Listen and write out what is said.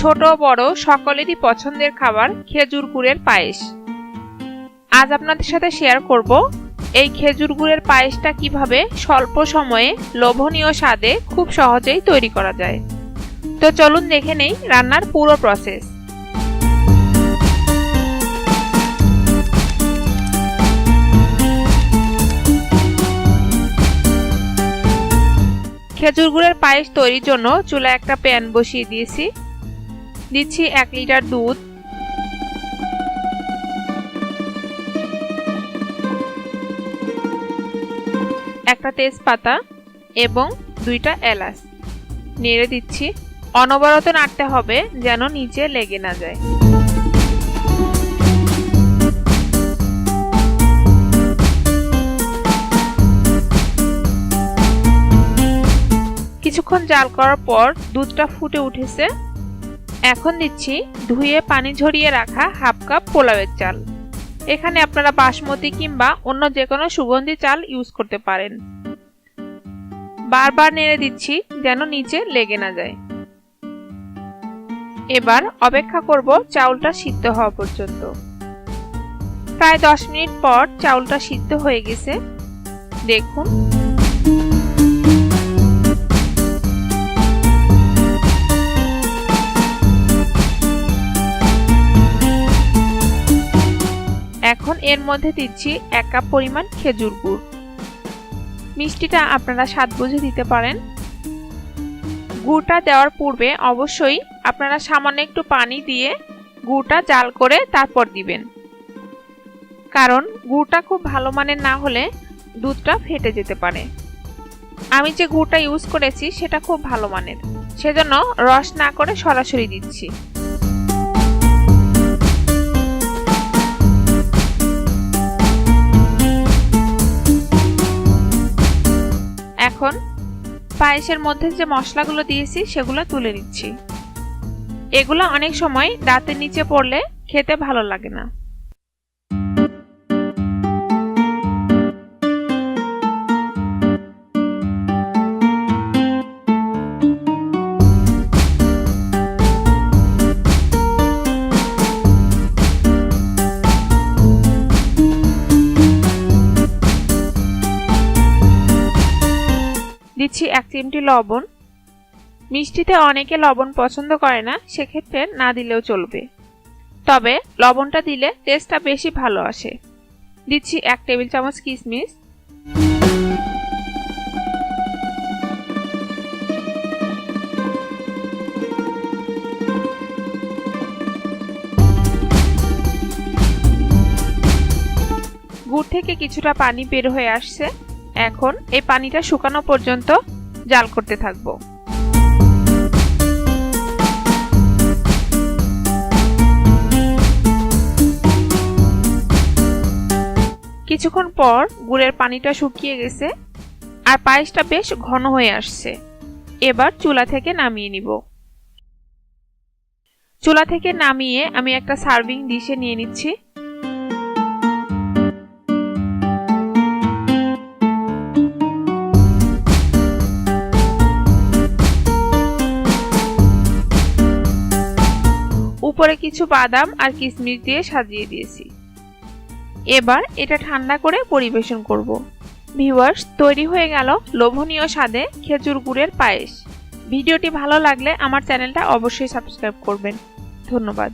ছোট বড় সকলেরই পছন্দের খাবার খেজুর গুড়ের পায়েস। আজ আপনাদের সাথে শেয়ার করব এই খেজুর গুড়ের পায়েসটা কিভাবে স্বল্প সময়ে লোভনীয় স্বাদে খুব সহজেই তৈরি করা যায়। তো চলুন দেখে নেই রান্নার পুরো প্রসেস। খেজুর গুড়ের পায়েস তৈরির জন্য চুলায় একটা প্যান বসিয়ে দিয়েছি। দিচ্ছি 1 লিটার দুধ, একটা তেজপাতা এবং 2টা এলাচ নেড়ে দিচ্ছি। অনবরত নাড়তে হবে যেন নিচে লেগে না যায়। কিছুক্ষণ জাল করার পর দুধটা ফুটে উঠেছে। এখন দিচ্ছি ধুয়ে পানি ঝরিয়ে রাখা হাফ কাপ পোলাওয়ের চাল। এখানে আপনারা বাসমতি কিংবা অন্য যে কোনো সুগন্ধি চাল ইউজ করতে পারেন। বারবার নেড়ে দিচ্ছি যেন নিচে লেগে না যায়। এবার অপেক্ষা করব চাউলটা সিদ্ধ হওয়া পর্যন্ত। প্রায় 10 মিনিট পর চাউলটা সিদ্ধ হয়ে গেছে, দেখুন। এখন এর মধ্যে দিচ্ছি 1 কাপ পরিমাণ খেজুর গুড়। মিষ্টিটা আপনারা স্বাদ বুঝে দিতে পারেন। গুড়টা দেওয়ার পূর্বে অবশ্যই আপনারা সামান্য একটু পানি দিয়ে গুড়টা জাল করে তারপর দিবেন, কারণ গুড়টা খুব ভালো মানের না হলে দুধটা ফেটে যেতে পারে। আমি যে গুড়টা ইউজ করেছি সেটা খুব ভালো মানের, সেজন্য রস না করে সরাসরি দিচ্ছি। এখন পায়েসের মধ্যে যে মশলাগুলো দিয়েছি সেগুলো তুলে নিচ্ছি। এগুলো অনেক সময় দাঁতের নিচে পড়লে খেতে ভালো লাগে না। দিচ্ছি 1 চিমটি লবণ। মিষ্টিতে অনেকে লবণ পছন্দ করে না, সেক্ষেত্রে না দিলেও চলবে, তবে লবণটা দিলে টেস্টটা বেশি ভালো আসে। দিচ্ছি 1 টেবিল চামচ কিশমিশ, গুড় থেকে কিছুটা পানি বের হয়ে আসছে। এখন এই পানিটা শুকানো পর্যন্ত জাল করতে থাকব। কিছুক্ষণ পর গুড়ের পানিটা শুকিয়ে গেছে আর পায়েসটা বেশ ঘন হয়ে আসছে। এবার চুলা থেকে নামিয়ে নিব। চুলা থেকে নামিয়ে আমি একটা সার্ভিং ডিশে নিয়ে নিচ্ছি। উপরে কিছু বাদাম আর কিশমিশ দিয়ে সাজিয়ে দিয়েছি। এবার এটা ঠান্ডা করে পরিবেশন করব। ভিউয়ার্স, তৈরি হয়ে গেল লোভনীয় স্বাদে খেজুর গুড়ের পায়েস। ভিডিওটি ভালো লাগলে আমার চ্যানেলটা অবশ্যই সাবস্ক্রাইব করবেন। ধন্যবাদ।